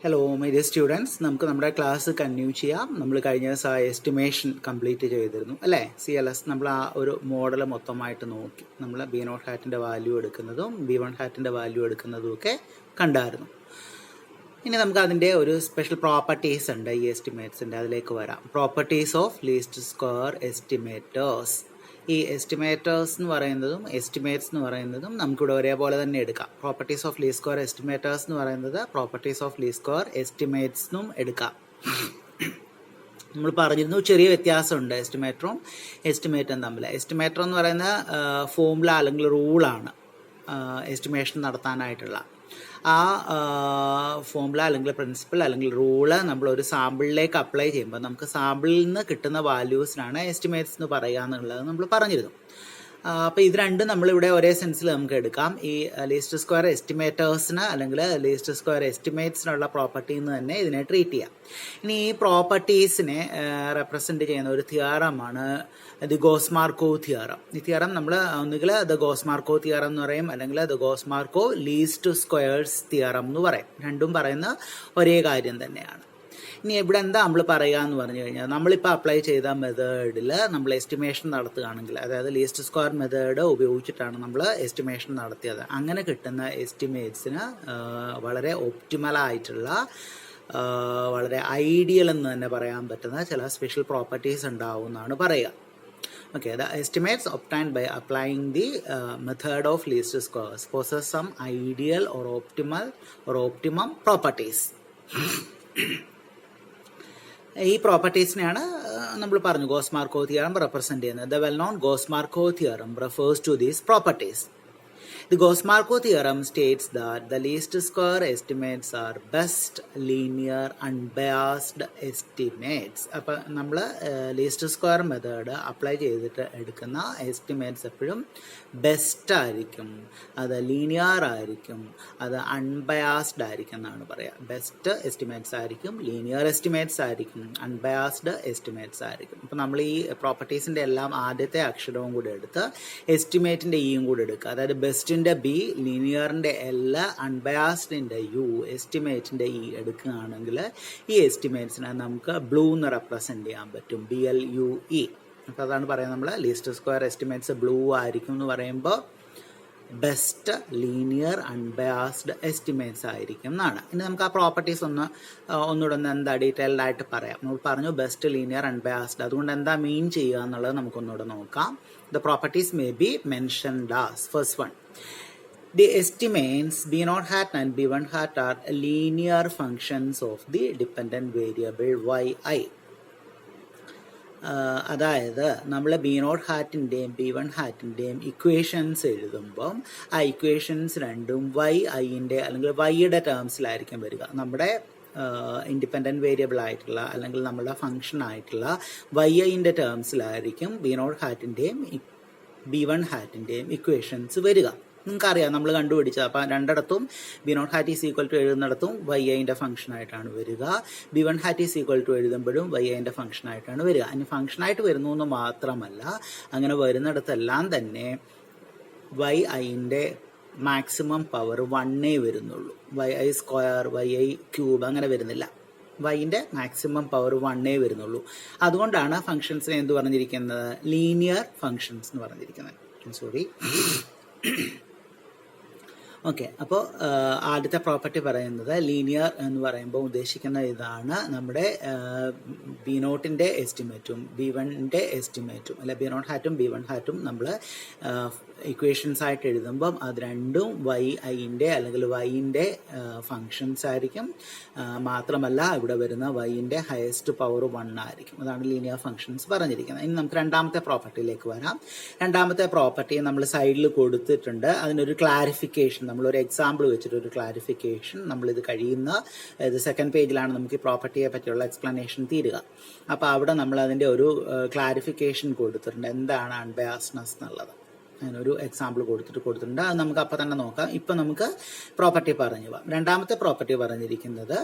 Hello my dear students, നമുക്ക് നമ്മുടെ class continue ചെയ്യാം. നമ്മൾ കഴിഞ്ഞ ദിവസം എസ്റ്റിമേഷൻ കംപ്ലീറ്റ് ചെയ്തിരുന്നു അല്ലേ? CLS നമ്മൾ ആ ഒരു മോഡൽ മൊത്തമായിട്ട് നോക്കി. നമ്മൾ B0 ഹാറ്റിൻ്റെ വാല്യൂ എടുക്കുന്നതും B1 ഹാറ്റിൻ്റെ വാല്യൂ എടുക്കുന്നതും ഒക്കെ കണ്ടായിരുന്നു. ഇനി നമുക്ക് അതിൻ്റെ ഒരു സ്പെഷ്യൽ പ്രോപ്പർട്ടീസ് ഉണ്ട് ഈ എസ്റ്റിമേറ്റ്സിൻ്റെ, അതിലേക്ക് വരാം. Properties of least square estimators. ഈ എസ്റ്റിമേറ്റേഴ്സ് എന്ന് പറയുന്നതും എസ്റ്റിമേറ്റ്സ് എന്ന് പറയുന്നതും നമുക്കിവിടെ ഒരേപോലെ തന്നെ എടുക്കാം. Properties of least square estimators എന്ന് പറയുന്നത് പ്രോപ്പർട്ടീസ് ഓഫ് ലീസ്റ്റ് സ്ക്വയർ എസ്റ്റിമേറ്റ്സിനും എടുക്കാം. നമ്മൾ പറഞ്ഞിരുന്നു ചെറിയ വ്യത്യാസമുണ്ട് എസ്റ്റിമേറ്ററും എസ്റ്റിമേറ്റും തമ്മിൽ. എസ്റ്റിമേറ്റർ എന്ന് പറയുന്ന ഫോമുല അല്ലെങ്കിൽ റൂളാണ് എസ്റ്റിമേഷൻ നടത്താനായിട്ടുള്ള. ആ ഫോമുല അല്ലെങ്കിൽ പ്രിൻസിപ്പിൾ അല്ലെങ്കിൽ റൂള് നമ്മളൊരു സാമ്പിളിലേക്ക് അപ്ലൈ ചെയ്യുമ്പോൾ നമുക്ക് സാമ്പിളിൽ നിന്ന് കിട്ടുന്ന വാല്യൂസിനാണ് എസ്റ്റിമേറ്റ്സ് എന്ന് പറയുക എന്നുള്ളത് നമ്മൾ പറഞ്ഞിരുന്നു. അപ്പോൾ ഇത് രണ്ടും നമ്മളിവിടെ ഒരേ സെൻസിൽ നമുക്ക് എടുക്കാം. ഈ ലീസ്റ്റ് സ്ക്വയർ എസ്റ്റിമേറ്റേഴ്സിന് അല്ലെങ്കിൽ ലീസ്റ്റ് സ്ക്വയർ എസ്റ്റിമേറ്റ്സിനുള്ള പ്രോപ്പർട്ടി എന്ന് തന്നെ ഇതിനെ ട്രീറ്റ് ചെയ്യാം. ഇനി ഈ പ്രോപ്പർട്ടീസിനെ റെപ്രസെൻറ്റ് ചെയ്യുന്ന ഒരു തിയറമാണ് ദി ഗോസ്-മാർക്കോവ് തിയറം. ഈ തിയറം നമ്മൾ ഒന്നുകിൽ ദ ഗോസ്-മാർക്കോവ് തിയറം എന്ന് പറയും, അല്ലെങ്കിൽ the goes-Markov least squares theorem എന്ന് പറയും. രണ്ടും പറയുന്ന ഒരേ കാര്യം തന്നെയാണ്. ഇനി ഇവിടെ എന്താ നമ്മൾ പറയുക എന്ന് പറഞ്ഞു കഴിഞ്ഞാൽ, നമ്മളിപ്പോൾ അപ്ലൈ ചെയ്ത മെത്തേഡിൽ നമ്മൾ എസ്റ്റിമേഷൻ നടത്തുകയാണെങ്കിൽ, അതായത് ലീസ്റ്റ് സ്ക്വയർ മെത്തേഡ് ഉപയോഗിച്ചിട്ടാണ് നമ്മൾ എസ്റ്റിമേഷൻ നടത്തിയത്, അങ്ങനെ കിട്ടുന്ന എസ്റ്റിമേറ്റ്സിന് വളരെ ഒപ്റ്റിമലായിട്ടുള്ള വളരെ ഐഡിയൽ എന്ന് തന്നെ പറയാൻ പറ്റുന്ന ചില സ്പെഷ്യൽ പ്രോപ്പർട്ടീസ് ഉണ്ടാവും എന്നാണ് പറയുക. Okay, the estimates obtained by applying the method of least squares possess some ideal or optimal or optimum properties. ഈ പ്രോപ്പർട്ടീസിനെയാണ് നമ്മൾ പറഞ്ഞു ഗോസ്-മാർക്കോവ് തിയറം റെപ്രസെന്റ് ചെയ്യുന്നത്. The well known goes-Markov theorem refers to these properties. The Gauss-Markov theorem states that the least square estimates are best linear unbiased estimates. അപ്പോൾ നമ്മൾ least square method apply ചെയ്തിട്ട് എടുക്കുന്ന estimates എപ്പോഴും best ആയിരിക്കും, അത് linear ആയിരിക്കും, അത് അൺബയാസ്ഡ് ആയിരിക്കും എന്നാണ് പറയുക. ബെസ്റ്റ് എസ്റ്റിമേറ്റ്സ് ആയിരിക്കും, ലീനിയർ എസ്റ്റിമേറ്റ്സ് ആയിരിക്കും, അൺബയാസ്ഡ് എസ്റ്റിമേറ്റ്സ് ആയിരിക്കും. അപ്പോൾ നമ്മൾ ഈ പ്രോപ്പർട്ടീസിൻ്റെ എല്ലാം ആദ്യത്തെ അക്ഷരവും കൂടി എടുത്ത് എസ്റ്റിമേറ്റിൻ്റെ ഇയും കൂടി എടുക്കുക. അതായത് ബെസ്റ്റിൻ്റെ ബി, ലീനിയറിൻ്റെ എൽ, അൺബയാസ്ഡിൻ്റെ യു, എസ്റ്റിമേറ്റിൻ്റെ ഇ എടുക്കുകയാണെങ്കിൽ ഈ എസ്റ്റിമേറ്റ്സിനെ നമുക്ക് ബ്ലൂ എന്ന് റെപ്രസെൻറ്റ് ചെയ്യാൻ പറ്റും, BLUE. അപ്പോൾ അതാണ് പറയുന്നത്, നമ്മൾ ലീസ്റ്റ് സ്ക്വയർ എസ്റ്റിമേറ്റ്സ് ബ്ലൂ ആയിരിക്കും എന്ന് പറയുമ്പോൾ ബെസ്റ്റ് ലീനിയർ അൺബയാസ്ഡ് എസ്റ്റിമേറ്റ്സ് ആയിരിക്കും എന്നാണ്. ഇനി നമുക്ക് ആ പ്രോപ്പർട്ടീസ് ഒന്നുകൂടെ എന്താ ഡീറ്റെയിൽഡ് ആയിട്ട് പറയാം. നമ്മൾ പറഞ്ഞു ബെസ്റ്റ് ലീനിയർ അൺബയാസ്ഡ്, അതുകൊണ്ട് എന്താ മീൻ ചെയ്യുക എന്നുള്ളത് നമുക്കൊന്നുകൂടെ നോക്കാം. The properties may be mentioned as, first one, the estimates B0 hat and B1 hat are linear functions of the dependent variable yi. അതായത് നമ്മൾ B0 ഹാറ്റിൻ്റെയും B1 ഹാറ്റിൻ്റെയും ഇക്വേഷൻസ് എഴുതുമ്പം ആ ഇക്വേഷൻസ് രണ്ടും yiൻ്റെ അല്ലെങ്കിൽ yയുടെ ടേംസിലായിരിക്കും വരിക. നമ്മുടെ ഇൻഡിപെൻഡൻറ്റ് വേരിയബിൾ ആയിട്ടുള്ള അല്ലെങ്കിൽ നമ്മുടെ ഫംഗ്ഷൻ ആയിട്ടുള്ള yiൻ്റെ ടേംസിലായിരിക്കും B0 ഹാറ്റിൻ്റെയും B1 ഹാറ്റിൻ്റെയും ഇക്വേഷൻസ് വരിക. നിങ്ങൾക്കറിയാം, നമ്മൾ കണ്ടുപിടിച്ചത്. അപ്പം രണ്ടിടത്തും B0 hat is equal to എഴുതുന്നിടത്തും yiൻ്റെ ഫംഗ്ഷനായിട്ടാണ് വരിക, B1 hat is equal to എഴുതുമ്പോഴും yiൻ്റെ ഫംഗ്ഷനായിട്ടാണ് വരിക. ഇനി ഫംഗ്ഷനായിട്ട് വരുന്നു എന്ന് മാത്രമല്ല, അങ്ങനെ വരുന്നിടത്തെല്ലാം തന്നെ yiൻ്റെ മാക്സിമം പവർ 1 വരുന്നുള്ളൂ. yi സ്ക്വയർ, yi ക്യൂബ് അങ്ങനെ വരുന്നില്ല. yiൻ്റെ മാക്സിമം പവർ 1 വരുന്നുള്ളൂ. അതുകൊണ്ടാണ് ഫംഗ്ഷൻസിനെ എന്ത് പറഞ്ഞിരിക്കുന്നത്, ലീനിയർ ഫംഗ്ഷൻസ് എന്ന് പറഞ്ഞിരിക്കുന്നത്. സോറി. ഓക്കെ, അപ്പോൾ ആദ്യത്തെ പ്രോപ്പർട്ടി പറയുന്നത് ലീനിയർ എന്ന് പറയുമ്പോൾ ഉദ്ദേശിക്കുന്ന ഇതാണ്, നമ്മുടെ B0ൻ്റെ എസ്റ്റിമേറ്റും B1ൻ്റെ എസ്റ്റിമേറ്റും അല്ലെ B0 ഹാറ്റും B1 ഹാറ്റും നമ്മൾ ഇക്വേഷൻസ് ആയിട്ട് എഴുതുമ്പം അത് രണ്ടും yiൻ്റെ അല്ലെങ്കിൽ yiൻ്റെ ഫങ്ഷൻസ് ആയിരിക്കും. മാത്രമല്ല ഇവിടെ വരുന്ന yiൻ്റെ ഹയസ്റ്റ് പവർ 1 ആയിരിക്കും. അതാണ് ലീനിയർ ഫങ്ഷൻസ് പറഞ്ഞിരിക്കുന്നത്. ഇനി നമുക്ക് രണ്ടാമത്തെ പ്രോപ്പർട്ടിയിലേക്ക് വരാം. രണ്ടാമത്തെ പ്രോപ്പർട്ടി നമ്മൾ സൈഡിൽ കൊടുത്തിട്ടുണ്ട്. അതിനൊരു ക്ലാരിഫിക്കേഷൻ, നമ്മളൊരു എക്സാമ്പിൾ വെച്ചിട്ടൊരു ക്ലാരിഫിക്കേഷൻ, നമ്മളിത് കഴിയുന്ന ഇത് സെക്കൻഡ് പേജിലാണ് നമുക്ക് ഈ പ്രോപ്പർട്ടിയെ പറ്റിയുള്ള എക്സ്പ്ലനേഷൻ തീരുക. അപ്പോൾ അവിടെ നമ്മൾ അതിൻ്റെ ഒരു ക്ലാരിഫിക്കേഷൻ കൊടുത്തിട്ടുണ്ട്, എന്താണ് അൺബയാസ്ഡ്നെസ് എന്നുള്ളത്. അതിനൊരു എക്സാമ്പിൾ കൊടുത്തിട്ടുണ്ട്. അത് നമുക്ക് അപ്പം തന്നെ നോക്കാം. ഇപ്പം നമുക്ക് പ്രോപ്പർട്ടി പറഞ്ഞു പോവാം. രണ്ടാമത്തെ പ്രോപ്പർട്ടി പറഞ്ഞിരിക്കുന്നത്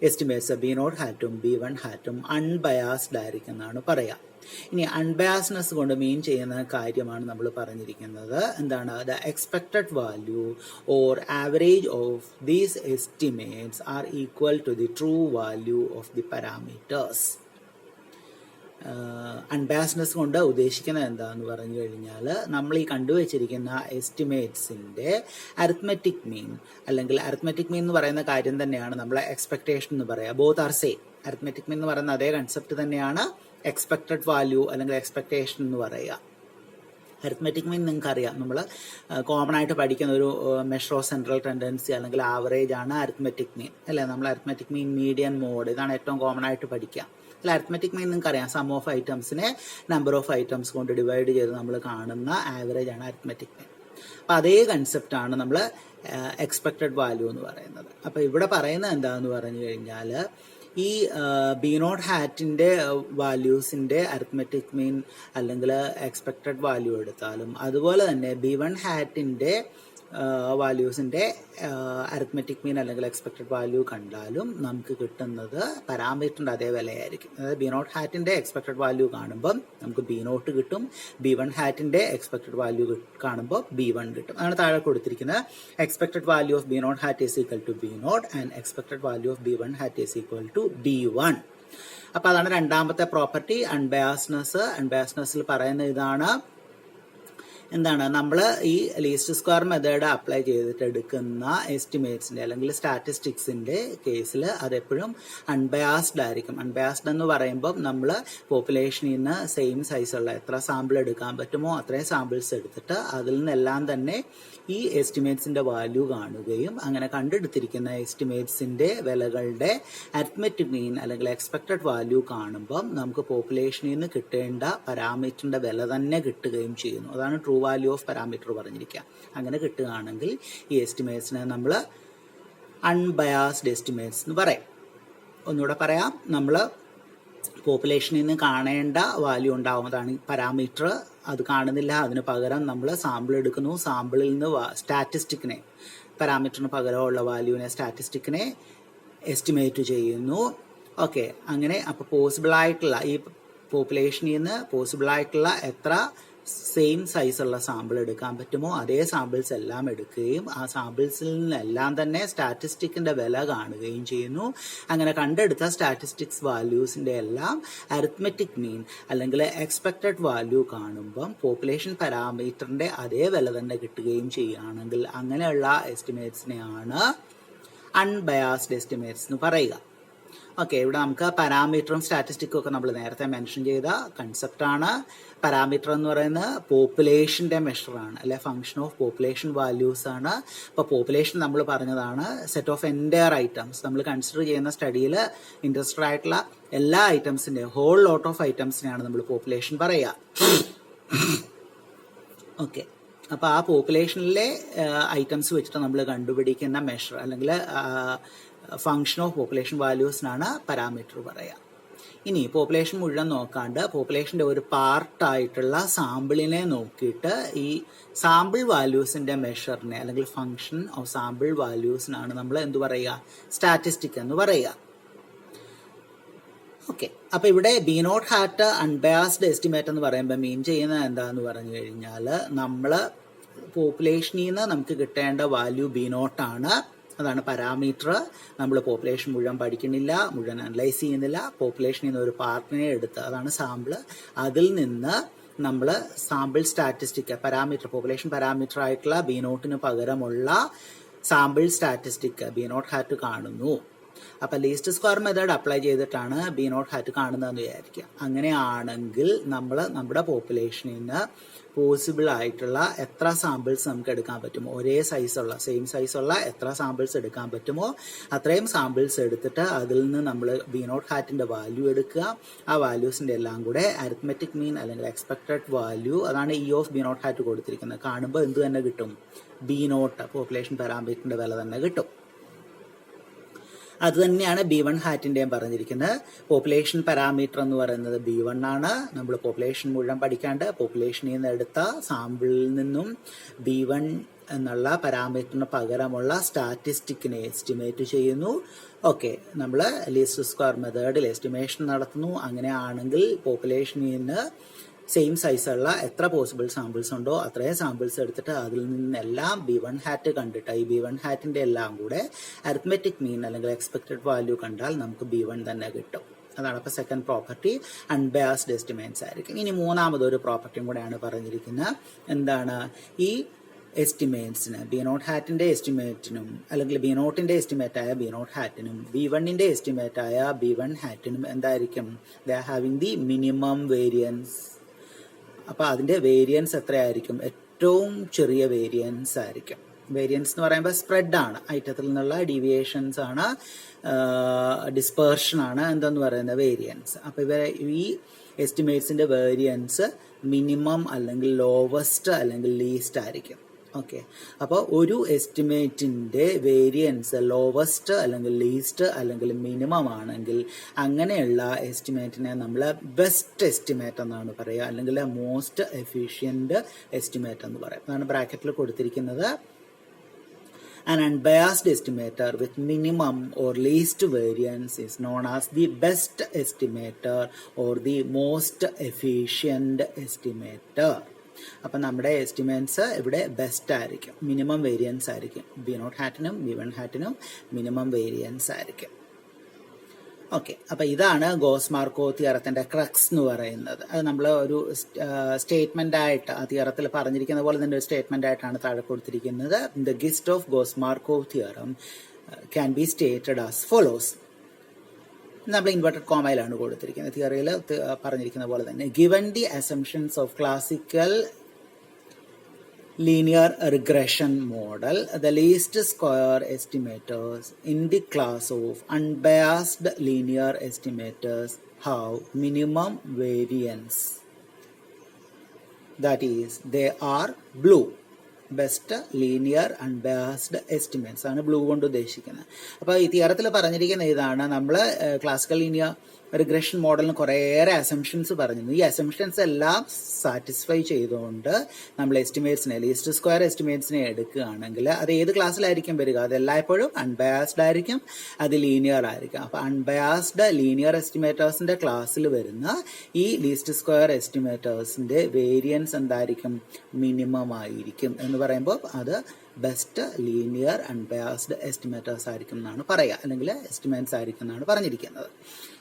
എസ്റ്റിമേറ്റ്സ് B0 ഹാറ്റും B1 ഹാറ്റും അൺബയാസ്ഡ് ആയിരിക്കും എന്നാണ് പറയുക. ഇനി അൺബയാസ്നെസ് കൊണ്ട് മീൻ ചെയ്യുന്ന കാര്യമാണ് നമ്മൾ പറഞ്ഞിരിക്കുന്നത്. എന്താണ്? The expected value or average of these estimates are equal to the true value of the parameters. Unbiasedness കൊണ്ട് ഉദ്ദേശിക്കുന്നത് എന്താണെന്ന് പറഞ്ഞു കഴിഞ്ഞാൽ, നമ്മൾ ഈ കണ്ടുവച്ചിരിക്കുന്ന എസ്റ്റിമേറ്റ്സിൻ്റെ അരിത്മെറ്റിക് മീൻ, അല്ലെങ്കിൽ അരിത്മെറ്റിക് മീൻ എന്ന് പറയുന്ന കാര്യം തന്നെയാണ് നമ്മളെ എക്സ്പെക്ടേഷൻ എന്ന് പറയുക. Both are same. അരിത്മെറ്റിക് മീൻ എന്ന് പറയുന്ന അതേ കൺസെപ്റ്റ് തന്നെയാണ് എക്സ്പെക്റ്റഡ് വാല്യൂ അല്ലെങ്കിൽ എക്സ്പെക്ടേഷൻ എന്ന് പറയുക. അരിത്മെറ്റിക് മീൻ നിങ്ങൾക്കറിയാം, നമ്മൾ കോമൺ ആയിട്ട് പഠിക്കുന്ന ഒരു മെഷർ ഓഫ് സെൻട്രൽ ടെൻഡൻസി അല്ലെങ്കിൽ ആവറേജ് ആണ് അരിത്മെറ്റിക് മീൻ, അല്ലേ? നമ്മൾ അരിത്മെറ്റിക് മീൻ, മീഡിയൻ, മോഡ്, ഇതാണ് ഏറ്റവും കോമൺ ആയിട്ട് പഠിക്കുക. അല്ല, അരിത്മെറ്റിക് മീൻ നിങ്ങൾക്കറിയാം, സം ഓഫ് ഐറ്റംസിനെ നമ്പർ ഓഫ് ഐറ്റംസ് കൊണ്ട് ഡിവൈഡ് ചെയ്ത് നമ്മൾ കാണുന്ന ആവറേജ് ആണ് അരിത്മെറ്റിക് മീൻ. അപ്പം അതേ കൺസെപ്റ്റാണ് നമ്മൾ എക്സ്പെക്റ്റഡ് വാല്യൂ എന്ന് പറയുന്നത്. അപ്പം ഇവിടെ പറയുന്നത് എന്താണെന്ന് പറഞ്ഞു കഴിഞ്ഞാൽ, ഈ B0 ഹാറ്റിൻ്റെ വാല്യൂസിൻ്റെ അരിത്മെറ്റിക് മീൻ അല്ലെങ്കിൽ എക്സ്പെക്റ്റഡ് വാല്യൂ എടുത്താലും, അതുപോലെ തന്നെ B1 ഹാറ്റിൻ്റെ വാല്യൂസിൻ്റെ അരിത്മെറ്റിക് മീൻ അല്ലെങ്കിൽ എക്സ്പെക്റ്റഡ് വാല്യൂ കണ്ടാലും നമുക്ക് കിട്ടുന്നത് പാരാമീറ്ററിൻ്റെ അതേ വിലയായിരിക്കും. അതായത് B0 ഹാറ്റിൻ്റെ എക്സ്പെക്റ്റഡ് വാല്യൂ കാണുമ്പം നമുക്ക് B0 കിട്ടും, B1 ഹാറ്റിൻ്റെ എക്സ്പെക്റ്റഡ് വാല്യൂ കാണുമ്പോൾ B1 കിട്ടും. അതാണ് താഴെ കൊടുത്തിരിക്കുന്നത്. Expected value of B0 hat is equal to B0 and expected value of B1 hat is equal to B1. അപ്പോൾ അതാണ് രണ്ടാമത്തെ പ്രോപ്പർട്ടി, അൺബയാസ്നെസ്. അൺബയാസ്നെസ്സിൽ പറയുന്ന ഇതാണ്, എന്താണ്? നമ്മൾ ഈ ലീസ്റ്റ് സ്ക്വയർ മെത്തേഡ് അപ്ലൈ ചെയ്തിട്ട് എടുക്കുന്ന എസ്റ്റിമേറ്റ്സിൻ്റെ അല്ലെങ്കിൽ സ്റ്റാറ്റിസ്റ്റിക്സിൻ്റെ കേസിൽ അതെപ്പോഴും അൺബയാസ്ഡ് ആയിരിക്കും. അൺബയാസ്ഡ് എന്ന് പറയുമ്പം നമ്മൾ പോപ്പുലേഷനിൽ നിന്ന് സെയിം സൈസുള്ള എത്ര സാമ്പിൾ എടുക്കാൻ പറ്റുമോ അത്രയും സാമ്പിൾസ് എടുത്തിട്ട് അതിൽ നിന്നെല്ലാം തന്നെ ഈ എസ്റ്റിമേറ്റ്സിൻ്റെ വാല്യൂ കാണുകയും അങ്ങനെ കണ്ടെടുത്തിരിക്കുന്ന എസ്റ്റിമേറ്റ്സിൻ്റെ വിലകളുടെ അരിത്മെറ്റിക് മീൻ അല്ലെങ്കിൽ എക്സ്പെക്റ്റഡ് വാല്യൂ കാണുമ്പം നമുക്ക് പോപ്പുലേഷനിൽ നിന്ന് കിട്ടേണ്ട പാരാമീറ്ററിൻ്റെ വില തന്നെ കിട്ടുകയും ചെയ്യുന്നു. അതാണ് ട്രൂ വാല്യൂ ഓഫ് പാരാമീറ്റർ പറഞ്ഞിരിക്കുക. അങ്ങനെ കിട്ടുകയാണെങ്കിൽ ഈ എസ്റ്റിമേറ്റ്സിനെ നമ്മൾ അൺബയാസ്ഡ് എസ്റ്റിമേറ്റ്സ് എന്ന് പറയും. ഒന്നുകൂടെ പറയാം, നമ്മൾ പോപ്പുലേഷനിൽ നിന്ന് കാണേണ്ട വാല്യൂ ഉണ്ടാവുന്നതാണ് പാരാമീറ്റർ. അത് കാണുന്നില്ല, അതിന് പകരം നമ്മൾ സാമ്പിൾ എടുക്കുന്നു. സാമ്പിളിൽ നിന്ന് സ്റ്റാറ്റിസ്റ്റിക്കിനെ, പാരാമീറ്ററിന് പകരമുള്ള വാല്യൂവിനെ, സ്റ്റാറ്റിസ്റ്റിക്കിനെ എസ്റ്റിമേറ്റ് ചെയ്യുന്നു. ഓക്കെ, അങ്ങനെ അപ്പോൾ പോസിബിളായിട്ടുള്ള ഈ പോപ്പുലേഷനിൽ നിന്ന് പോസിബിളായിട്ടുള്ള എത്ര സെയിം സൈസുള്ള സാമ്പിൾ എടുക്കാൻ പറ്റുമോ അതേ സാമ്പിൾസ് എല്ലാം എടുക്കുകയും ആ സാമ്പിൾസിൽ നിന്നെല്ലാം തന്നെ സ്റ്റാറ്റിസ്റ്റിക്കിൻ്റെ വില കാണുകയും ചെയ്യുന്നു. അങ്ങനെ കണ്ടെടുത്ത സ്റ്റാറ്റിസ്റ്റിക്സ് വാല്യൂസിൻ്റെ എല്ലാം അരിത്മെറ്റിക് മീൻ അല്ലെങ്കിൽ എക്സ്പെക്റ്റഡ് വാല്യൂ കാണുമ്പം പോപ്പുലേഷൻ പാരാമീറ്ററിൻ്റെ അതേ വില തന്നെ കിട്ടുകയും ചെയ്യുകയാണെങ്കിൽ അങ്ങനെയുള്ള എസ്റ്റിമേറ്റ്സിനെയാണ് അൺബയാസ്ഡ് എസ്റ്റിമേറ്റ്സ് എന്ന് പറയുക. ഓക്കെ, ഇവിടെ നമുക്ക് പാരാമീറ്ററും സ്റ്റാറ്റിസ്റ്റിക്കും ഒക്കെ നമ്മൾ നേരത്തെ മെൻഷൻ ചെയ്ത കൺസെപ്റ്റാണ്. പാരാമീറ്റർ എന്ന് പറയുന്നത് പോപ്പുലേഷൻ്റെ മെഷറാണ്, അല്ലെ ഫംഗ്ഷൻ ഓഫ് പോപ്പുലേഷൻ വാല്യൂസ് ആണ്. അപ്പോൾ പോപ്പുലേഷൻ നമ്മൾ പറഞ്ഞതാണ് സെറ്റ് ഓഫ് എൻറ്റയർ ഐറ്റംസ്. നമ്മൾ കൺസിഡർ ചെയ്യുന്ന സ്റ്റഡിയിൽ ഇൻട്രസ്റ്റഡ് ആയിട്ടുള്ള എല്ലാ ഐറ്റംസിൻ്റെയും ഹോൾ ലോട്ട് ഓഫ് ഐറ്റംസിനെയാണ് നമ്മൾ പോപ്പുലേഷൻ പറയുക. ഓക്കെ, അപ്പോൾ ആ പോപ്പുലേഷനിലെ ഐറ്റംസ് വെച്ചിട്ട് നമ്മൾ കണ്ടുപിടിക്കുന്ന മെഷർ അല്ലെങ്കിൽ ഫംഗ്ഷൻ ഓഫ് പോപ്പുലേഷൻ വാല്യൂസിനാണ് പാരാമീറ്റർ പറയുക. ഇനി പോപ്പുലേഷൻ മുഴുവൻ നോക്കാണ്ട് പോപ്പുലേഷൻ്റെ ഒരു പാർട്ടായിട്ടുള്ള സാമ്പിളിനെ നോക്കിയിട്ട് ഈ സാമ്പിൾ വാല്യൂസിൻ്റെ മെഷറിനെ അല്ലെങ്കിൽ ഫംഗ്ഷൻ ഓഫ് സാമ്പിൾ വാല്യൂസിനാണ് നമ്മൾ എന്ത് പറയുക, സ്റ്റാറ്റിസ്റ്റിക് എന്ന് പറയുക. ഓക്കെ, അപ്പോൾ ഇവിടെ B0 ഹാറ്റ് അൺബയാസ്ഡ് എസ്റ്റിമേറ്റ് എന്ന് പറയുമ്പോൾ മീൻ ചെയ്യുന്നത് എന്താണെന്ന് പറഞ്ഞു കഴിഞ്ഞാൽ, നമ്മൾ പോപ്പുലേഷനിൽ നിന്ന് നമുക്ക് കിട്ടേണ്ട വാല്യൂ B0 ആണ്. അതാണ് പാരാമീറ്റർ. നമ്മൾ പോപ്പുലേഷൻ മുഴുവൻ പഠിക്കുന്നില്ല, മുഴുവൻ അനലൈസ് ചെയ്യുന്നില്ല. പോപ്പുലേഷനിൽ നിന്ന് ഒരു പാർട്ടിനെ എടുത്ത്, അതാണ് സാമ്പിൾ, അതിൽ നിന്ന് നമ്മൾ sample statistic parameter, population parameter ആയിട്ടുള്ള B0 പകരമുള്ള sample statistic B0 hat കാണുന്നു. അപ്പം ലീസ്റ്റ് സ്ക്വയർ മെത്തേഡ് അപ്ലൈ ചെയ്തിട്ടാണ് B0 ഹാറ്റ് കാണുന്നതെന്ന് വിചാരിക്കുക. അങ്ങനെയാണെങ്കിൽ നമ്മൾ നമ്മുടെ പോപ്പുലേഷനിൽ നിന്ന് പോസിബിൾ ആയിട്ടുള്ള എത്ര സാമ്പിൾസ് നമുക്ക് എടുക്കാൻ പറ്റുമോ, ഒരേ സൈസുള്ള സെയിം സൈസുള്ള എത്ര സാമ്പിൾസ് എടുക്കാൻ പറ്റുമോ അത്രയും സാമ്പിൾസ് എടുത്തിട്ട് അതിൽ നിന്ന് നമ്മൾ B0 ഹാറ്റിൻ്റെ വാല്യൂ എടുക്കുക. ആ വാല്യൂസിൻ്റെ എല്ലാം കൂടെ അരിത്മെറ്റിക് മീൻ അല്ലെങ്കിൽ എക്സ്പെക്റ്റഡ് വാല്യൂ, അതാണ് E ഓഫ് B0 ഹാറ്റ് കൊടുത്തിരിക്കുന്നത്, കാണുമ്പോൾ എന്ത് തന്നെ കിട്ടും, B0 പോപ്പുലേഷൻ പാരാമീറ്ററിൻ്റെ വില തന്നെ കിട്ടും. അത് തന്നെയാണ് B1 ഹാറ്റിൻ്റെയും പറഞ്ഞിരിക്കുന്നത്. പോപ്പുലേഷൻ പാരാമീറ്റർ എന്ന് പറയുന്നത് B1 ആണ്. നമ്മൾ പോപ്പുലേഷൻ മുഴുവൻ പഠിക്കാണ്ട് പോപ്പുലേഷനിൽ നിന്ന് എടുത്ത സാമ്പിളിൽ നിന്നും B1 എന്നുള്ള പാരാമീറ്ററിന് പകരമുള്ള സ്റ്റാറ്റിസ്റ്റിക്കിനെ എസ്റ്റിമേറ്റ് ചെയ്യുന്നു. ഓക്കെ, നമ്മൾ ലീസ്റ്റ് സ്ക്വയർ മെത്തേഡിൽ എസ്റ്റിമേഷൻ നടത്തുന്നു. അങ്ങനെയാണെങ്കിൽ പോപ്പുലേഷനിൽ നിന്ന് സെയിം സൈസുള്ള എത്ര പോസിബിൾ സാമ്പിൾസ് ഉണ്ടോ അത്രയും സാമ്പിൾസ് എടുത്തിട്ട് അതിൽ നിന്നെല്ലാം B1 ഹാറ്റ് കണ്ടിട്ട് ഈ B1 ഹാറ്റിൻ്റെ എല്ലാം കൂടെ അരിത്മെറ്റിക് മീൻ അല്ലെങ്കിൽ എക്സ്പെക്റ്റഡ് വാല്യൂ കണ്ടാൽ നമുക്ക് B1 തന്നെ കിട്ടും. അതാണ് അപ്പോൾ സെക്കൻഡ് പ്രോപ്പർട്ടി അൺബയാസ്ഡ് എസ്റ്റിമേറ്റ്സ് ആയിരിക്കും. ഇനി മൂന്നാമതൊരു പ്രോപ്പർട്ടിയും കൂടെയാണ് പറഞ്ഞിരിക്കുന്നത്. എന്താണ്? ഈ എസ്റ്റിമേറ്റ്സിന് B0 ഹാറ്റിൻ്റെ എസ്റ്റിമേറ്റിനും അല്ലെങ്കിൽ B0ൻ്റെ എസ്റ്റിമേറ്റായ B0 ഹാറ്റിനും B1ൻ്റെ എസ്റ്റിമേറ്റായ B1 ഹാറ്റിനും എന്തായിരിക്കും? They are having the minimum variance. അപ്പോൾ അതിൻ്റെ വേരിയൻസ് എത്രയായിരിക്കും? ഏറ്റവും ചെറിയ വേരിയൻസ് ആയിരിക്കും. വേരിയൻസ് എന്ന് പറയുമ്പോൾ സ്പ്രെഡാണ്, ഐറ്റത്തിൽ നിന്നുള്ള ഡീവിയേഷൻസ് ആണ്, ഡിസ്പേർഷൻ ആണ് എന്തെന്ന് പറയുന്നത് വേരിയൻസ്. അപ്പോൾ ഈ എസ്റ്റിമേറ്റ്സിൻ്റെ വേരിയൻസ് മിനിമം അല്ലെങ്കിൽ ലോവസ്റ്റ് അല്ലെങ്കിൽ ലീസ്റ്റ് ആയിരിക്കും. ഓക്കെ, അപ്പോൾ ഒരു എസ്റ്റിമേറ്റിൻ്റെ വേരിയൻസ് ലോവസ്റ്റ് അല്ലെങ്കിൽ ലീസ്റ്റ് അല്ലെങ്കിൽ മിനിമം ആണെങ്കിൽ അങ്ങനെയുള്ള എസ്റ്റിമേറ്റിനെ നമ്മൾ ബെസ്റ്റ് എസ്റ്റിമേറ്റ് എന്നാണ് പറയുക, അല്ലെങ്കിൽ മോസ്റ്റ് എഫിഷ്യൻറ്റ് എസ്റ്റിമേറ്റ് എന്ന് പറയും. അതാണ് ബ്രാക്കറ്റിൽ കൊടുത്തിരിക്കുന്നത്. An unbiased estimator with minimum or least variance is known as the best estimator or the most efficient estimator. അപ്പം നമ്മുടെ എസ്റ്റിമേറ്റ്സ് ഇവിടെ ബെസ്റ്റ് ആയിരിക്കും, മിനിമം വേരിയൻസ് ആയിരിക്കും. B0 ഹാറ്റിനും B1 ഹാറ്റിനും മിനിമം വേരിയൻസ് ആയിരിക്കും. ഓക്കെ, അപ്പം ഇതാണ് ഗോസ്-മാർക്കോ തിയറത്തിൻ്റെ ക്രക്സ് എന്ന് പറയുന്നത്. അത് നമ്മൾ ഒരു സ്റ്റേറ്റ്മെൻ്റ് ആയിട്ട് ആ തിയറത്തിൽ പറഞ്ഞിരിക്കുന്ന പോലെ തന്നെ ഒരു സ്റ്റേറ്റ്മെൻ്റ് ആയിട്ടാണ് താഴെ കൊടുത്തിരിക്കുന്നത്. The GIST of goes-Marco theorem can be stated as follows. നമ്മൾ ഇൻവെർട്ടഡ് കോമയിലാണ് കൊടുത്തിരിക്കുന്നത്. തിയറിയിൽ പറഞ്ഞിരിക്കുന്ന പോലെ തന്നെ given the assumptions of classical linear regression model, the least square estimators in the class of unbiased linear estimators have minimum variance. That is, they are blue. Best linear unbiased estimates ആണ് blue കൊണ്ട് ഉദ്ദേശിക്കുന്നത്. അപ്പോൾ ഈ തിയറത്തിൽ പറഞ്ഞിരിക്കുന്ന ഇതാണ്, നമ്മൾ classical linear regression മോഡലിന് കുറേയേറെ അസംഷൻസ് പറഞ്ഞിരുന്നു. ഈ അസംഷൻസ് എല്ലാം സാറ്റിസ്ഫൈ ചെയ്തുകൊണ്ട് നമ്മൾ എസ്റ്റിമേറ്റ്സിനെ ലീസ്റ്റ് സ്ക്വയർ എസ്റ്റിമേറ്റ്സിനെ എടുക്കുകയാണെങ്കിൽ അത് ഏത് ക്ലാസ്സിലായിരിക്കും വരിക? അത് എല്ലായ്പ്പോഴും അൺബയാസ്ഡ് ആയിരിക്കും, അത് ലീനിയർ ആയിരിക്കും. അപ്പോൾ അൺബയാസ്ഡ് ലീനിയർ എസ്റ്റിമേറ്റേഴ്സിൻ്റെ ക്ലാസ്സിൽ വരുന്ന ഈ ലീസ്റ്റ് സ്ക്വയർ എസ്റ്റിമേറ്റേഴ്സിൻ്റെ വേരിയൻസ് എന്തായിരിക്കും? മിനിമം ആയിരിക്കും എന്ന് പറയുമ്പോൾ അത് ബെസ്റ്റ് ലീനിയർ അൺബയാസ്ഡ് എസ്റ്റിമേറ്റേഴ്സ് ആയിരിക്കും എന്നാണ് പറയുക, അല്ലെങ്കിൽ എസ്റ്റിമേറ്റ്സ് ആയിരിക്കും എന്നാണ് പറഞ്ഞിരിക്കുന്നത്.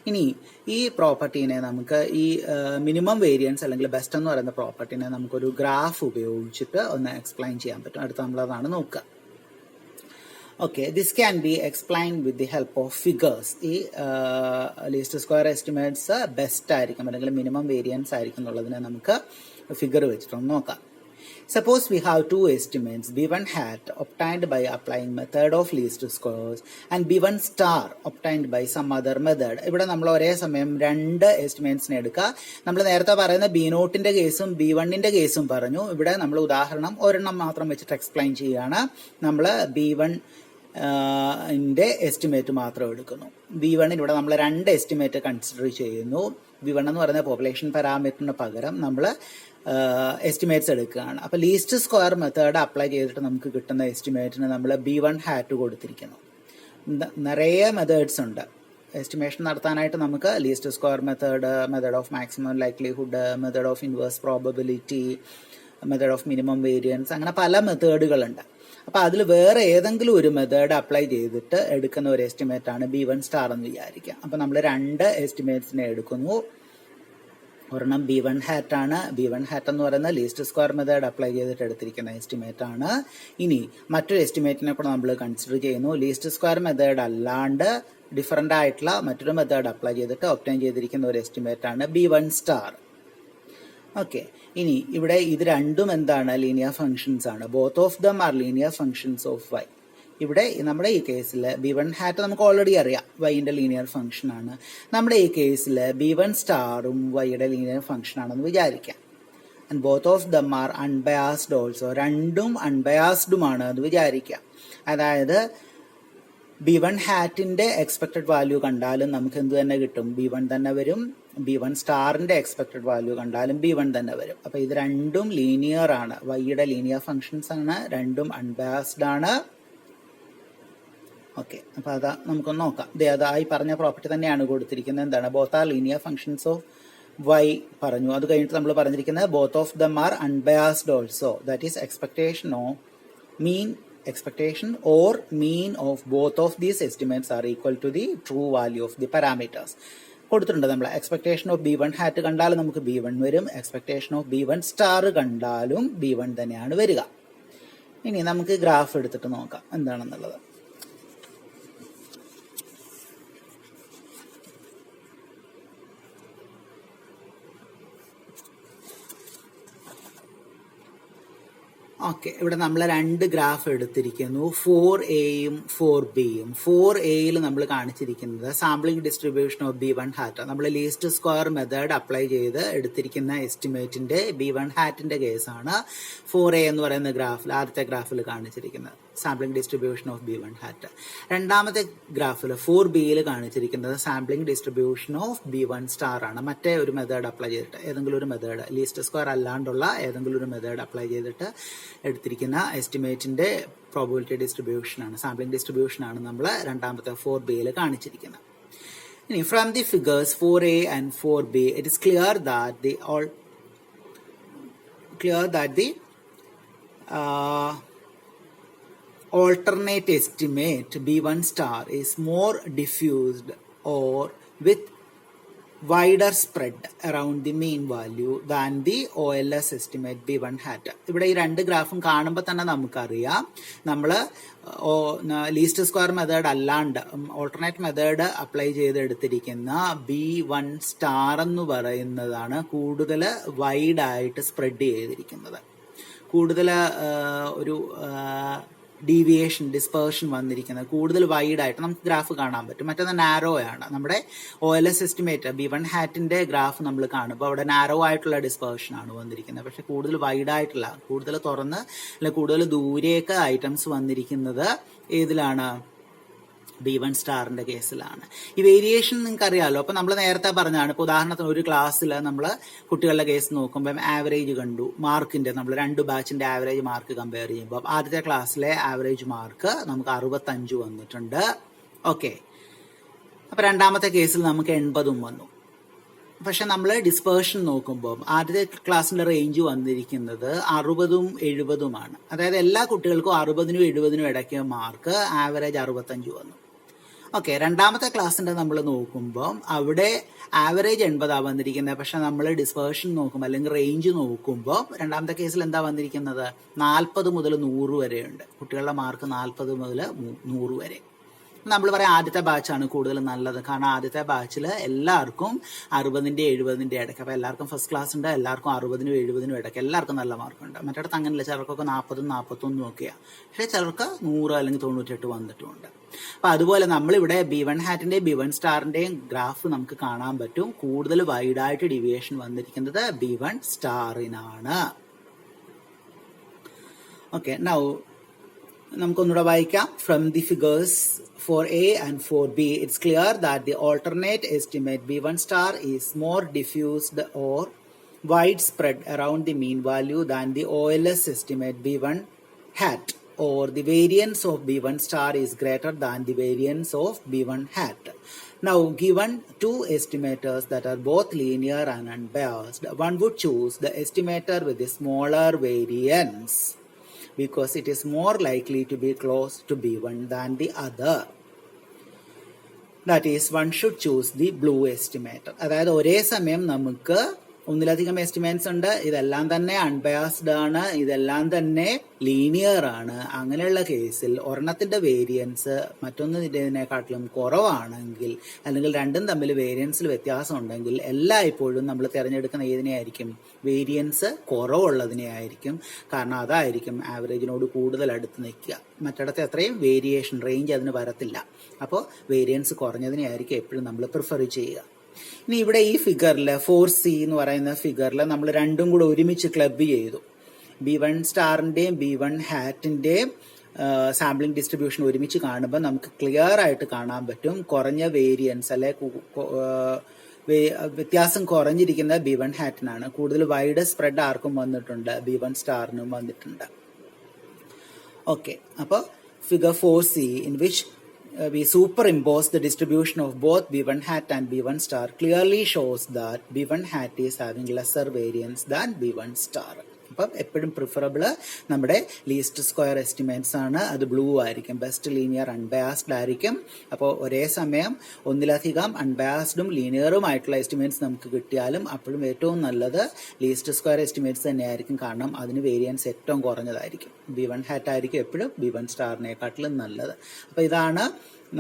ഇനി ഈ പ്രോപ്പർട്ടീനെ നമുക്ക് ഈ മിനിമം വേരിയൻസ് അല്ലെങ്കിൽ ബെസ്റ്റ് എന്ന് പറയുന്ന പ്രോപ്പർട്ടീനെ നമുക്കൊരു ഗ്രാഫ് ഉപയോഗിച്ചിട്ട് ഒന്ന് എക്സ്പ്ലെയിൻ ചെയ്യാൻ പറ്റും. അടുത്ത നമ്മളതാണ് നോക്കുക. Okay, this can be explain with the help of figures. ഈ ലീസ്റ്റ് സ്ക്വയർ എസ്റ്റിമേറ്റ്സ് ബെസ്റ്റ് ആയിരിക്കും അല്ലെങ്കിൽ മിനിമം വേരിയൻസ് ആയിരിക്കും എന്നുള്ളതിനെ നമുക്ക് ഫിഗർ വെച്ചിട്ടൊന്ന് നോക്കാം. Suppose we have two estimates, B1 hat obtained by applying method of least squares and B1 star obtained by some other method. ഇവിടെ നമ്മൾ ഒരേ സമയം രണ്ട് എസ്റ്റിമേറ്റ്സിനെ എടുക്കുക. നമ്മൾ നേരത്തെ പറയുന്ന B0ന്റെ കേസും B1ന്റെ കേസും പറഞ്ഞു. ഇവിടെ നമ്മൾ ഉദാഹരണം ഒരെണ്ണം മാത്രം വെച്ചിട്ട് എക്സ്പ്ലെയിൻ ചെയ്യുകയാണ്. നമ്മൾ B1 ന്റെ എസ്റ്റിമേറ്റ് മാത്രം എടുക്കുന്നു. B1 ഇവിടെ നമ്മൾ രണ്ട് എസ്റ്റിമേറ്റ് കൺസിഡർ ചെയ്യുന്നു. B1 എന്ന് പറയുന്ന പോപ്പുലേഷൻ പാരാമീറ്ററിന് പകരം നമ്മൾ എസ്റ്റിമേറ്റ്സ് എടുക്കുകയാണ്. അപ്പോൾ ലീസ്റ്റ് സ്ക്വയർ മെത്തേഡ് അപ്ലൈ ചെയ്തിട്ട് നമുക്ക് കിട്ടുന്ന എസ്റ്റിമേറ്റിന് നമ്മൾ B1 ഹാറ്റ് കൊടുത്തിരിക്കുന്നു. നിറയെ മെത്തേഡ്സ് ഉണ്ട് എസ്റ്റിമേഷൻ നടത്താനായിട്ട്. നമുക്ക് least square method, method of maximum likelihood, method of inverse probability, method of minimum variance, അങ്ങനെ പല മെത്തേഡുകളുണ്ട്. അപ്പോൾ അതിൽ വേറെ ഏതെങ്കിലും ഒരു മെത്തേഡ് അപ്ലൈ ചെയ്തിട്ട് എടുക്കുന്ന ഒരു എസ്റ്റിമേറ്റ് ആണ് B1 സ്റ്റാർ എന്ന് വിചാരിക്കുക. അപ്പോൾ നമ്മൾ രണ്ട് എസ്റ്റിമേറ്റ്സിനെ എടുക്കുന്നു. ഒരെണ്ണം B1 ഹാറ്റ് ആണ്. B1 ഹാറ്റ് എന്ന് പറയുന്ന ലീസ്റ്റ് സ്ക്വയർ മെത്തേഡ് അപ്ലൈ ചെയ്തിട്ട് എടുത്തിരിക്കുന്ന എസ്റ്റിമേറ്റ് ആണ്. ഇനി മറ്റൊരു എസ്റ്റിമേറ്റിനെ കൂടെ നമ്മൾ കൺസിഡർ ചെയ്യുന്നു. ലീസ്റ്റ് സ്ക്വയർ മെത്തേഡ് അല്ലാണ്ട് ഡിഫറൻ്റ് ആയിട്ടുള്ള മറ്റൊരു മെത്തേഡ് അപ്ലൈ ചെയ്തിട്ട് ഒബ്റ്റൈൻ ചെയ്തിരിക്കുന്ന ഒരു എസ്റ്റിമേറ്റ് ആണ് B1 സ്റ്റാർ. ഓക്കെ, ഇനി ഇവിടെ ഇത് രണ്ടും എന്താണ്? ലീനിയർ ഫംഗ്ഷൻസ് ആണ്. Both of them are linear functions of y. ഇവിടെ നമ്മുടെ ഈ കേസിൽ B1 ഹാറ്റ് നമുക്ക് ഓൾറെഡി അറിയാം, വൈൻ്റെ ലീനിയർ ഫംഗ്ഷൻ ആണ്. നമ്മുടെ ഈ കേസിൽ B1 സ്റ്റാറും വൈയുടെ ലീനിയർ ഫംഗ്ഷൻ ആണെന്ന് വിചാരിക്കാം. And both of them are unbiased also. രണ്ടും അൺബയാസ്ഡുമാണ് എന്ന് വിചാരിക്കാം. അതായത് B1 ഹാറ്റിന്റെ എക്സ്പെക്ടഡ് വാല്യൂ കണ്ടാലും നമുക്ക് എന്ത് തന്നെ കിട്ടും? B1 തന്നെ വരും. B1 സ്റ്റാറിന്റെ എക്സ്പെക്ടഡ് വാല്യൂ കണ്ടാലും B1 തന്നെ വരും. അപ്പൊ ഇത് രണ്ടും ലീനിയർ ആണ്, വൈയുടെ ലീനിയർ ഫംഗ്ഷൻസ് ആണ്, രണ്ടും അൺബയാസ്ഡ് ആണ്. ഓക്കെ, അപ്പൊ അതാ നമുക്കൊന്ന് നോക്കാം. അതായി പറഞ്ഞ പ്രോപ്പർട്ടി തന്നെയാണ് കൊടുത്തിരിക്കുന്നത്. എന്താണ്? Both are linear functions of y പറഞ്ഞു. അത് കഴിഞ്ഞിട്ട് നമ്മൾ പറഞ്ഞിരിക്കുന്നത് both of them are unbiased also. That is expectation or mean of both of these estimates are equal to the true value of the parameters. കൊടുത്തിട്ടുണ്ട്. നമ്മൾ expectation of B1 hat കണ്ടാലും നമുക്ക് B1 വരും, എക്സ്പെക്ടേഷൻ ഓഫ് B1 സ്റ്റാർ കണ്ടാലും B1 തന്നെയാണ് വരിക. ഇനി നമുക്ക് ഗ്രാഫ് എടുത്തിട്ട് നോക്കാം എന്താണെന്നുള്ളത്. ഓക്കെ, ഇവിടെ നമ്മൾ രണ്ട് ഗ്രാഫ് എടുത്തിരിക്കുന്നു, 4Aയും 4Bയും. 4Aയിൽ നമ്മൾ കാണിച്ചിരിക്കുന്നത് sampling distribution of B1 hat. നമ്മൾ ലീസ്റ്റ് സ്ക്വയർ മെത്തേഡ് അപ്ലൈ ചെയ്ത് എടുത്തിരിക്കുന്ന എസ്റ്റിമേറ്റിന്റെ B1 ഹാറ്റിന്റെ കേസാണ് 4A എന്ന് പറയുന്ന ഗ്രാഫിൽ, ആദ്യത്തെ ഗ്രാഫിൽ കാണിച്ചിരിക്കുന്നത് sampling distribution of B1 hat. രണ്ടാമത്തെ ഗ്രാഫിൽ 4Bയിൽ കാണിച്ചിരിക്കുന്നത് sampling distribution of B1 star ആണ്. മറ്റേ ഒരു മെത്തേഡ് അപ്ലൈ ചെയ്തിട്ട്, ഏതെങ്കിലും ഒരു മെത്തേഡ്, ലീസ്റ്റ് സ്ക്വയർ അല്ലാണ്ടുള്ള ഏതെങ്കിലും ഒരു മെത്തേഡ് അപ്ലൈ ചെയ്തിട്ട് എടുത്തിരിക്കുന്ന എസ്റ്റിമേറ്റിന്റെ പ്രോബബിലിറ്റി ഡിസ്ട്രിബ്യൂഷൻ ആണ്, സാമ്പിളിംഗ് ഡിസ്ട്രിബ്യൂഷൻ ആണ് നമ്മൾ രണ്ടാമത്തെ 4Bയിൽ കാണിച്ചിരിക്കുന്നത്. ഇനി from the figures 4A and 4B it is clear that the alternate estimate B1 star is more diffused or with wider spread around the mean value than the OLS estimate B1 hat. ഇവിടെ ഈ രണ്ട് ഗ്രാഫും കാണുമ്പോൾ തന്നെ നമുക്കറിയാം, നമ്മൾ least square method അല്ലാണ്ട് alternate method apply ചെയ്തെടുത്തിരിക്കുന്ന B1 star എന്ന് പറയുന്നതാണ് കൂടുതൽ വൈഡായിട്ട് സ്പ്രെഡ് ചെയ്തിരിക്കുന്നത്, കൂടുതൽ ഒരു ഡീവിയേഷൻ, ഡിസ്പേർഷൻ വന്നിരിക്കുന്നത്, കൂടുതൽ വൈഡായിട്ട് നമുക്ക് ഗ്രാഫ് കാണാൻ പറ്റും. മറ്റൊന്ന് നാരോ ആണ്. നമ്മുടെ OLS എസ്റ്റിമേറ്റ് B1 ഹാറ്റിന്റെ ഗ്രാഫ് നമ്മൾ കാണുമ്പോൾ അവിടെ നാരോ ആയിട്ടുള്ള ഡിസ്പേർഷൻ ആണ് വന്നിരിക്കുന്നത്. പക്ഷെ കൂടുതൽ വൈഡായിട്ടുള്ള, കൂടുതൽ തുറന്ന് അല്ലെ കൂടുതൽ ദൂരെയൊക്കെ ഐറ്റംസ് വന്നിരിക്കുന്നത് ഏതിലാണ്? B1 സ്റ്റാറിന്റെ കേസിലാണ്. ഈ വേരിയേഷൻ നിങ്ങൾക്ക് അറിയാമല്ലോ. അപ്പൊ നമ്മൾ നേരത്തെ പറഞ്ഞാണ്, ഇപ്പൊ ഉദാഹരണത്തിന് ഒരു ക്ലാസ്സിൽ നമ്മൾ കുട്ടികളുടെ കേസ് നോക്കുമ്പോൾ ആവറേജ് കണ്ടു, മാർക്കിന്റെ നമ്മൾ രണ്ട് ബാച്ചിന്റെ ആവറേജ് മാർക്ക് കമ്പയർ ചെയ്യുമ്പോൾ ആദ്യത്തെ ക്ലാസ്സിലെ ആവറേജ് മാർക്ക് നമുക്ക് 65 വന്നിട്ടുണ്ട്. ഓക്കെ, അപ്പൊ രണ്ടാമത്തെ കേസിൽ നമുക്ക് 80 വന്നു. പക്ഷെ നമ്മൾ ഡിസ്പേർഷൻ നോക്കുമ്പോൾ ആദ്യത്തെ ക്ലാസ്സിന്റെ റേഞ്ച് വന്നിരിക്കുന്നത് 60ഉം 70ഉമാണ്. അതായത് എല്ലാ കുട്ടികൾക്കും 60നും 70നും ഇടയ്ക്ക് മാർക്ക്, ആവറേജ് 65 വന്നു. ഓക്കെ, രണ്ടാമത്തെ ക്ലാസ്സിന്റെ നമ്മൾ നോക്കുമ്പോൾ അവിടെ ആവറേജ് 80 വന്നിരിക്കുന്നത്. പക്ഷെ നമ്മൾ ഡിസ്പേർഷൻ നോക്കുമ്പോൾ അല്ലെങ്കിൽ റേഞ്ച് നോക്കുമ്പോൾ രണ്ടാമത്തെ കേസിൽ എന്താ വന്നിരിക്കുന്നത്? 40 മുതൽ 100 വരെയുണ്ട്. കുട്ടികളുടെ മാർക്ക് 40 മുതൽ 100 വരെ. നമ്മൾ പറയാം ആദ്യത്തെ ബാച്ചാണ് കൂടുതൽ നല്ലത്, കാരണം ആദ്യത്തെ ബാച്ചിൽ എല്ലാവർക്കും 60ന്റെ 70ന്റെ ഇടയ്ക്ക്, അപ്പൊ എല്ലാവർക്കും ഫസ്റ്റ് ക്ലാസ് ഉണ്ട്, എല്ലാവർക്കും 60നും 70നും ഇടയ്ക്ക് എല്ലാവർക്കും നല്ല മാർക്കുണ്ട്. മറ്റിടത്ത് അങ്ങനെയല്ല, ചിലർക്കൊക്കെ 40ഉം 41 ഒക്കെയാണ്, പക്ഷെ ചിലർക്ക് 100 അല്ലെങ്കിൽ 98 വന്നിട്ടുമുണ്ട്. അപ്പൊ അതുപോലെ നമ്മളിവിടെ B1 ഹാറ്റിന്റെ B1 സ്റ്റാറിന്റെയും ഗ്രാഫ് നമുക്ക് കാണാൻ പറ്റും. കൂടുതൽ വൈഡായിട്ട് ഡീവിയേഷൻ വന്നിരിക്കുന്നത് B1 സ്റ്റാറിനാണ്. ഓക്കെ, നൗ നമുക്കൊന്നുകൂടെ വായിക്കാം. From the figures 4A and 4B, it's clear that the alternate estimate B1 star is more diffused or widespread around the mean value than the OLS estimate B1 hat, or the variance of B1 star is greater than the variance of B1 hat. Now, given two estimators that are both linear and unbiased, one would choose the estimator with the smaller variance because it is more likely to be close to B1 than the other. That is, one should choose the blue estimator. അതായത് ഒരേ സമയം നമുക്ക് ഒന്നിലധികം estimates ഉണ്ട്, ഇതെല്ലാം തന്നെ unbiased ആണ്, ഇതെല്ലാം തന്നെ ലീനിയർ ആണ്. അങ്ങനെയുള്ള കേസിൽ ഒരെണ്ണത്തിന്റെ വേരിയൻസ് മറ്റൊന്നിനേക്കാട്ടിലും കുറവാണെങ്കിൽ, അല്ലെങ്കിൽ രണ്ടും തമ്മിൽ വേരിയൻസിൽ വ്യത്യാസം ഉണ്ടെങ്കിൽ എല്ലായ്പ്പോഴും നമ്മൾ തിരഞ്ഞെടുക്കുന്ന ഏതിനെയായിരിക്കും? വേരിയൻസ് കുറവുള്ളതിനെ ആയിരിക്കും. കാരണം അതായിരിക്കും ആവറേജിനോട് കൂടുതൽ അടുത്ത് നിൽക്കുക. മറ്റിടത്തെ അത്രയും വേരിയേഷൻ റേഞ്ച് അതിന് വരത്തില്ല. അപ്പോൾ വേരിയൻസ് കുറഞ്ഞതിനെ ആയിരിക്കും എപ്പോഴും നമ്മൾ പ്രിഫർ ചെയ്യുക. ഇനി ഇവിടെ ഈ ഫിഗറിൽ 4C എന്ന് പറയുന്ന ഫിഗറിൽ നമ്മൾ രണ്ടും കൂടെ ഒരുമിച്ച് ക്ലബ് ചെയ്തു. B1 സ്റ്റാറിന്റെയും B1 ഹാറ്റിന്റെയും സാമ്പിളിംഗ് ഡിസ്ട്രിബ്യൂഷൻ ഒരുമിച്ച് കാണുമ്പോൾ നമുക്ക് ക്ലിയർ ആയിട്ട് കാണാൻ പറ്റും കുറഞ്ഞ വേരിയൻസ് അല്ലെ വ്യത്യാസം കുറഞ്ഞിരിക്കുന്ന B1 ഹാറ്റിനാണ്. കൂടുതൽ വൈഡ് സ്പ്രെഡ് ആർക്കും വന്നിട്ടുണ്ട്, B1 സ്റ്റാറിനും വന്നിട്ടുണ്ട്. ഓക്കെ, അപ്പോൾ figure 4C in which we superimpose the distribution of both B1 hat and B1 star clearly shows that B1 hat is having lesser variance than B1 star. അപ്പം എപ്പോഴും preferable നമ്മുടെ least square estimates ആണ്. അത് blue ആയിരിക്കും, best linear unbiased ആയിരിക്കും. അപ്പോൾ ഒരേ സമയം ഒന്നിലധികം അൺബയാസ്ഡും ലീനിയറുമായിട്ടുള്ള എസ്റ്റിമേറ്റ്സ് നമുക്ക് കിട്ടിയാലും അപ്പോഴും ഏറ്റവും നല്ലത് ലീസ്റ്റ് സ്ക്വയർ എസ്റ്റിമേറ്റ്സ് തന്നെയായിരിക്കും. കാരണം അതിന് വേരിയൻസ് ഏറ്റവും കുറഞ്ഞതായിരിക്കും. B1 ഹാറ്റ് ആയിരിക്കും എപ്പോഴും B1 സ്റ്റാറിനെക്കാട്ടിലും നല്ലത്. അപ്പോൾ ഇതാണ്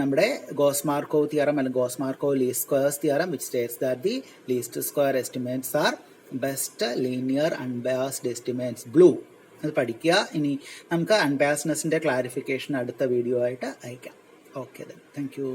നമ്മുടെ ഗോസ്-മാർക്കോവ് തിയറം അല്ലെങ്കിൽ goes-Markov least squares theorem which states that the least square estimates are best linear unbiased estimates blue. അത് പഠിക്കുക. ഇനി നമുക്ക് അൺബയാസ്ഡ്നെസ്സിന്റെ ക്ലാരിഫിക്കേഷൻ അടുത്ത വീഡിയോ ആയിട്ട് അയക്കാം. Okay, thank you.